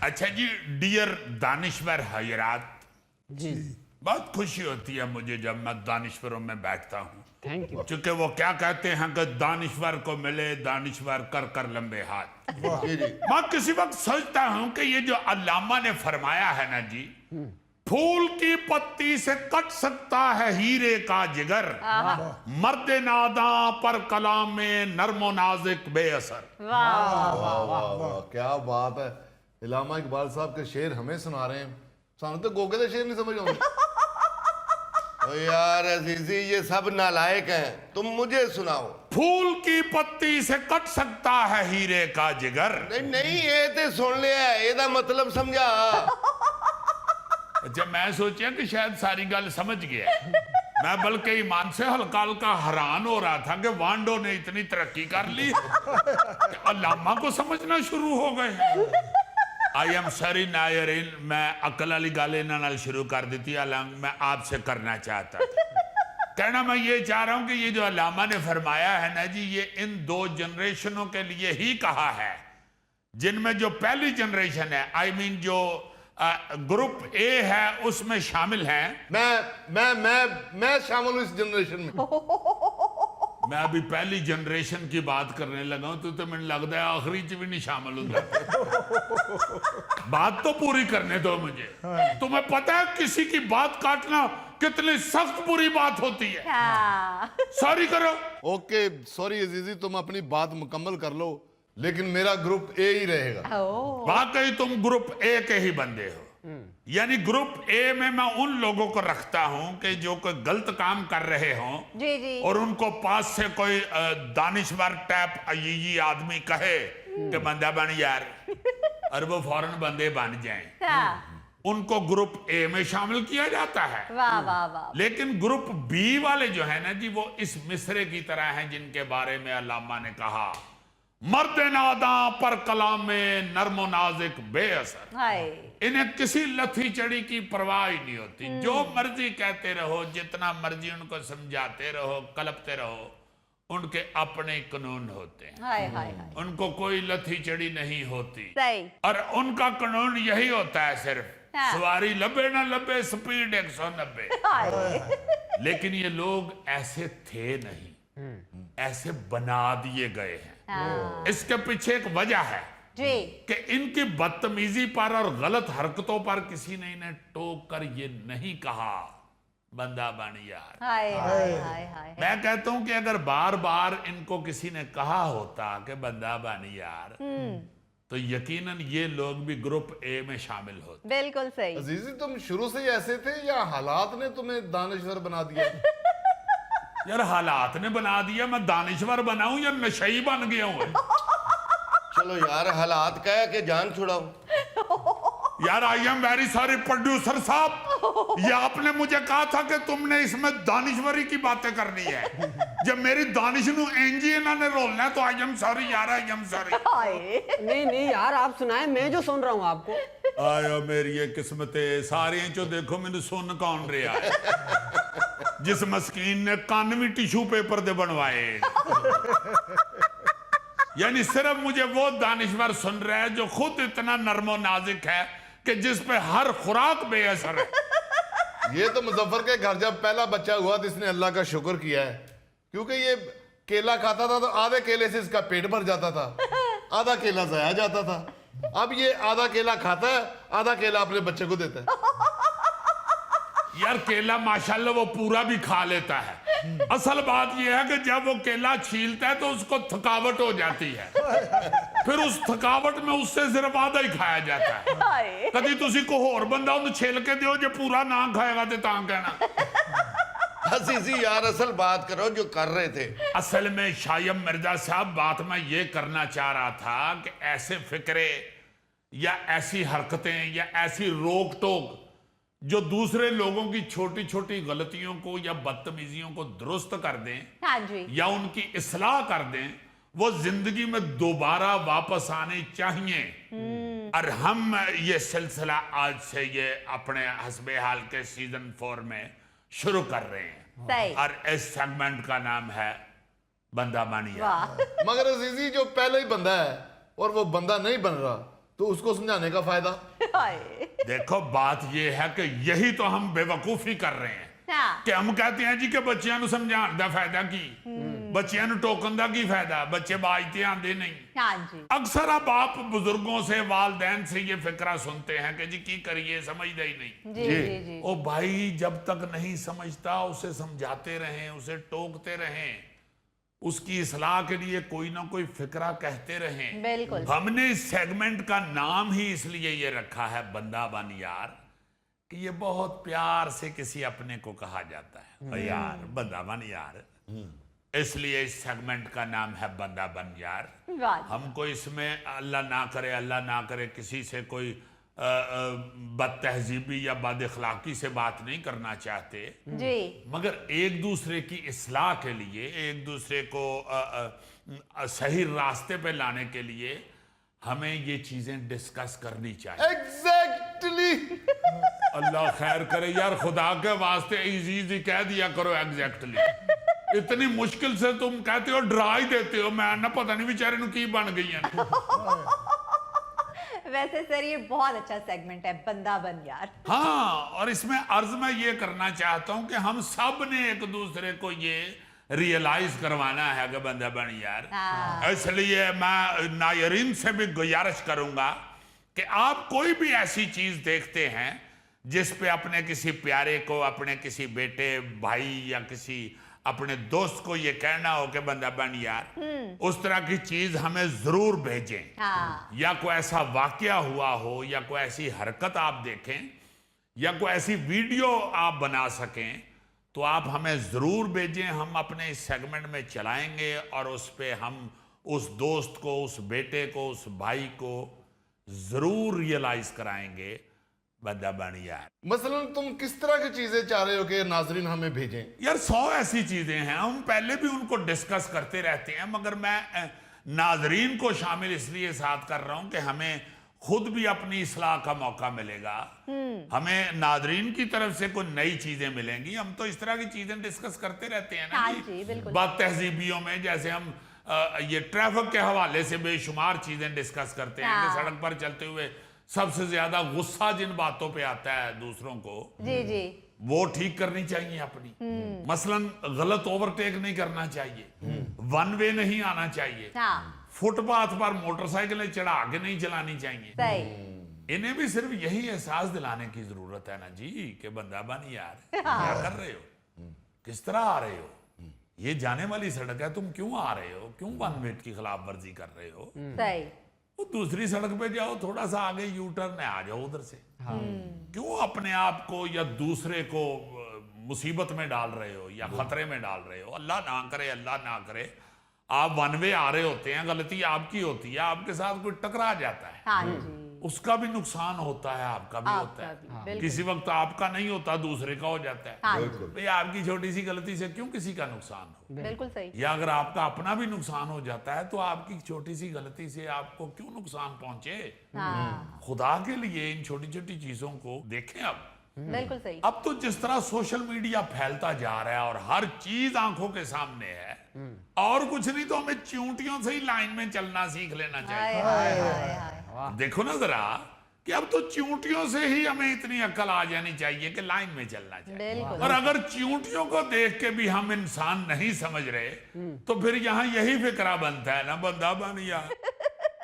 अच्छा जी, डियर दानिश्वर हजरात, जी बहुत खुशी होती है मुझे जब मैं दानिश्वरों में बैठता हूँ, थैंक यू। क्योंकि वो क्या कहते हैं कि दानिश्वर को मिले दानिश्वर कर कर लंबे हाथ। जी जी मैं किसी वक्त सोचता हूँ कि ये जो अल्लामा ने फरमाया है ना जी, फूल की पत्ती से कट सकता है हीरे का जिगर, मर्द नादा पर कलाम में नर्मो नाजिक बेअसर। वाह वाह वाह, क्या बात है। इलामा इकबाल साहब के शेर हमें सुना रहे हैं, सानू तो गोगे के शेर नहीं समझ आते। ओ यार अजीजी, ये सब नालायक हैं, तुम मुझे सुनाओ। फूल की पत्ती से कट सकता है हीरे का जिगर। नहीं नहीं, ये तो सुन लिया, ਇਹਦਾ मतलब समझा। अच्छा, मैं सोचा कि शायद सारी गल समझ गया। मैं बल्कि ईमान से हल्का हल्का हैरान हो रहा था कि वांडो ने इतनी तरक्की कर ली कि अल्लामा को समझना शुरू हो गए। आई एम सॉरी नायरीन, मैं अकल वाली गल इन्हां नाल शुरू कर दी थी, हालांकि मैं आपसे करना चाहता था। कहना मैं ये चाह रहा हूं कि ये जो अल्लामा ने फरमाया है ना जी, ये इन दो जनरेशनों के लिए ही कहा है, जिनमें जो पहली जनरेशन है, आई मीन जो ग्रुप ए है, उसमें शामिल हैं। मैं शामिल हूँ इस जनरेशन में। मैं अभी पहली जनरेशन की बात करने लगा हूं तो मुझे लगता है आखिरी च भी नहीं शामिल होता। बात तो पूरी करने दो मुझे। तुम्हें पता है किसी की बात काटना कितनी सख्त बुरी बात होती है। सॉरी करो। ओके सॉरी अजीजी, तुम अपनी बात मुकम्मल कर लो, लेकिन मेरा ग्रुप ए ही रहेगा। वाकई तुम ग्रुप ए के ही बंदे हो। यानी ग्रुप ए में मैं उन लोगों को रखता हूं कि जो कोई गलत काम कर रहे हों जी जी। और उनको पास से कोई दानिश्वर टैप अय्यी आदमी कहे कि बंदा बन यार, और वो फौरन बंदे बन जाएं, उनको ग्रुप ए में शामिल किया जाता है। वाह वाह वाह। लेकिन ग्रुप बी वाले जो है ना जी, वो इस मिसरे की तरह हैं जिनके बारे में अल्लामा ने कहा, मर्द नादा पर कलाम में नर्मो नाजिक बेअसर। हाय। इन्हें किसी लथी चढ़ी की परवाह ही नहीं होती। जो मर्जी कहते रहो, जितना मर्जी उनको समझाते रहो, कलपते रहो, उनके अपने कानून होते हैं। हाय हाय हाय। उनको कोई लथी चढ़ी नहीं होती। सही। और उनका कानून यही होता है सिर्फ, हाँ। सवारी लबे ना लबे, स्पीड 190। हाय। लेकिन ये लोग ऐसे थे नहीं, ऐसे बना दिए गए हैं। हाँ। इसके पीछे एक वजह है जी। कि इनकी बदतमीजी पर और गलत हरकतों पर किसी ने इन्हें टोक कर ये नहीं कहा बंदा बन यार। हाय हाय हाय हाय। मैं कहता हूं कि अगर बार बार इनको किसी ने कहा होता कि बंदा बन यार, तो यकीनन ये लोग भी ग्रुप ए में शामिल होते। बिल्कुल सही। अजीजी, तुम शुरू से ही ऐसे थे या हालात ने तुम्हें दानिश्वर बना दिया? यार हालात ने बना दिया, मैं दानिश्वर बना हूं या नशई बन गया हूं? चलो यार, हालात कह के जान छुड़ाओ। यार I am very sorry producer साहब, ये आपने मुझे कहा था कि तुमने इसमें दानिश्वरी की बातें करनी है। जब मेरी दानिश नू एंजी इन्होंने रोलना है तो आई एम सॉरी यार, आई एम सॉरी। हाय। नहीं नहीं यार, आप सुनाए, मैं जो सुन रहा हूँ आपको। आयो मेरी ये किस्मतें सारियां चो देखो मैंने सुन कौन रहा है। जिस मस्कीन ने कान भी टिश्यू पेपर दे बनवाए। यानी सिर्फ मुझे वो दानिश्वर सुन रहा है जो खुद इतना नर्मो नाजिक है कि जिस पे हर खुराक बेअसर है। ये तो मुजफ्फर के घर जब पहला बच्चा हुआ तो इसने अल्लाह का शुक्र किया है, क्योंकि ये केला खाता था तो आधे केले से इसका पेट भर जाता था, आधा केला जाया जाता था। अब ये आधा केला खाता है, आधा केला अपने बच्चे को देता है। यार केला माशाल्लाह वो पूरा भी खा लेता है। असल बात यह है कि जब वो केला छीलता है तो उसको थकावट हो जाती है, फिर उस थकावट में उससे सिर्फ आधा ही खाया जाता है। हाय। कभी तुसी को होर बंदा उन्हें छेल के दियो जो पूरा ना खाएगा तो तां कहना। अजीजी यार, असल बात करो जो कर रहे थे। असल में शायम मिर्जा साहब, बात मैं ये करना चाह रहा था कि ऐसे फिक्रे या ऐसी हरकतें या ऐसी रोक टोक जो दूसरे लोगों की छोटी छोटी गलतियों को या बदतमीजियों को दुरुस्त कर दें हाँ जी। या उनकी इस्लाह कर दें, वो जिंदगी में दोबारा वापस आने चाहिए। और हम ये सिलसिला आज से ये अपने हस्बे हाल के सीजन 4 में शुरू कर रहे हैं। सही। और इस सेगमेंट का नाम है बंदा बनिया। वाह। मगर अजीजी, जो पहले ही बंदा है और वो बंदा नहीं बन रहा, تو اس کو سمجھانے کا فائدہ؟ हाय देखो बात ये है कि यही तो हम बेवकूफी कर रहे हैं हाँ कि हम कहते हैं जी कि बच्चियां ਨੂੰ ਸਮਝਾਉਣ ਦਾ ਫਾਇਦਾ ਕੀ ਬੱਚਿਆਂ ਨੂੰ ਟੋਕਣ ਦਾ ਕੀ ਫਾਇਦਾ ਬੱਚੇ ਬਾਜ ਤੇ ਆਂਦੇ नहीं हाँ जी अक्सर अब आप बुजुर्गों से वालदैन से ये फिक्रा सुनते हैं कि जी की करिए समझदा ही नहीं जी जी जी ओ भाई जब तक नहीं समझता उसे समझाते रहें उसे टोकते रहें उसकी इस्लाह के लिए कोई ना कोई फिक्रा कहते रहें बिल्कुल हमने इस सेगमेंट का नाम ही इसलिए ये रखा है बंदा बन यार कि ये बहुत प्यार से किसी अपने को कहा जाता है ओ यार बंदा बन यार इसलिए इस सेगमेंट का नाम है बंदा बन यार वाह हमको इसमें अल्लाह ना करे किसी से कोई बदतहजीबी या बद इखलाकी से बात नहीं करना चाहते जी मगर एक दूसरे की इस्लाह के लिए एक दूसरे को सही रास्ते पे लाने के लिए हमें ये चीजें डिस्कस करनी चाहिए एग्जैक्टली। अल्लाह खैर करे यार खुदा के वास्ते इजी कह दिया करो एग्जैक्टली इतनी मुश्किल से तुम कहते हो डरा ही देते हो मैं ना पता नहीं बेचारे नु की बन गई है वैसे सर ये बहुत अच्छा सेगमेंट है बंदा बन यार हाँ और इसमें अर्ज मैं ये करना चाहता हूं कि हम सब ने एक दूसरे को ये रियलाइज करवाना है कि बंदा बन यार हाँ। इसलिए मैं नायरीन से भी गुजारिश करूंगा कि आप कोई भी ऐसी चीज देखते हैं जिस पे अपने किसी प्यारे को अपने किसी बेटे भाई या किसी अपने दोस्त को ये कहना हो कि बंदा बन यार उस तरह की चीज हमें जरूर भेजें हाँ या कोई ऐसा वाकया हुआ हो या कोई ऐसी हरकत आप देखें या कोई ऐसी वीडियो आप बना सकें तो आप हमें जरूर भेजें हम अपने इस सेगमेंट में चलाएंगे और उस पे हम उस दोस्त को उस बेटे को उस भाई को जरूर रियलाइज कराएंगे बंदा बन यार मसलन तुम किस तरह की चीजें चाह रहे हो कि नाजरीन हमें भेजें? यार 100 ऐसी चीजें हैं हम पहले भी उनको डिस्कस करते रहते हैं मगर मैं नाजरीन को शामिल इसलिए साथ कर रहा हूं कि हमें खुद भी अपनी इस्लाह का मौका मिलेगा हमें नाजरीन की तरफ से कोई नई चीजें मिलेंगी हम तो इस तरह की चीजें डिस्कस करते रहते हैं ना हाँ जी, बिल्कुल। बात तहजीबियों में जैसे हम ये ट्रैफिक के हवाले से बेशुमार चीजें डिस्कस करते हैं कि हाँ। सड़क पर चलते हुए सबसे ज्यादा गुस्सा जिन बातों पे आता है दूसरों को जी जी वो ठीक करनी चाहिए अपनी मसलन गलत ओवरटेक नहीं करना चाहिए वन वे नहीं आना चाहिए हाँ फुटपाथ पर मोटरसाइकिलें चढ़ा के नहीं चलानी चाहिए सही इन्हें भी सिर्फ यही एहसास दिलाने की जरूरत है ना जी कि बंदा बन यार क्या कर रहे हो किस तरह आ रहे हो ये जाने वाली सड़क है तुम क्यों आ रहे हो क्यों वन वे की खिलाफ वर्जी कर रहे हो सही वो दूसरी सड़क पे जाओ थोड़ा सा आगे यू टर्न है आ जाओ उधर से क्यों अपने आप को या दूसरे को मुसीबत में डाल रहे हो या खतरे में डाल रहे हो अल्लाह ना करे आप वन वे आ रहे होते हैं गलती आपकी होती है आपके साथ कोई टकरा जाता है हाँ जी उसका भी नुकसान होता है आपका भी होता आपका भी, है बिल्कुल। किसी वक्त आपका नहीं होता दूसरे का हो जाता है हाँ जी भाई आपकी छोटी सी गलती से क्यों किसी का नुकसान हो बिल्कुल सही या अगर आपका अपना भी नुकसान हो जाता है तो आपकी छोटी सी गलती से आपको क्यों नुकसान पहुंचे हाँ खुदा के लिए इन छोटी छोटी चीजों को देखें अब बिल्कुल सही अब तो जिस तरह सोशल मीडिया फैलता जा रहा है और हर चीज आंखों के सामने है और कुछ नहीं तो हमें चींटियों से ही लाइन में चलना सीख लेना चाहिए हाय हाय हाय हाय देखो ना जरा कि अब तो चींटियों से ही हमें इतनी अक्ल आ जानी चाहिए कि लाइन में चलना चाहिए बिल्कुल और अगर चींटियों को देख के भी हम इंसान नहीं समझ रहे तो फिर यहाँ यही फिक्रा बनता है ना बंदा बन यार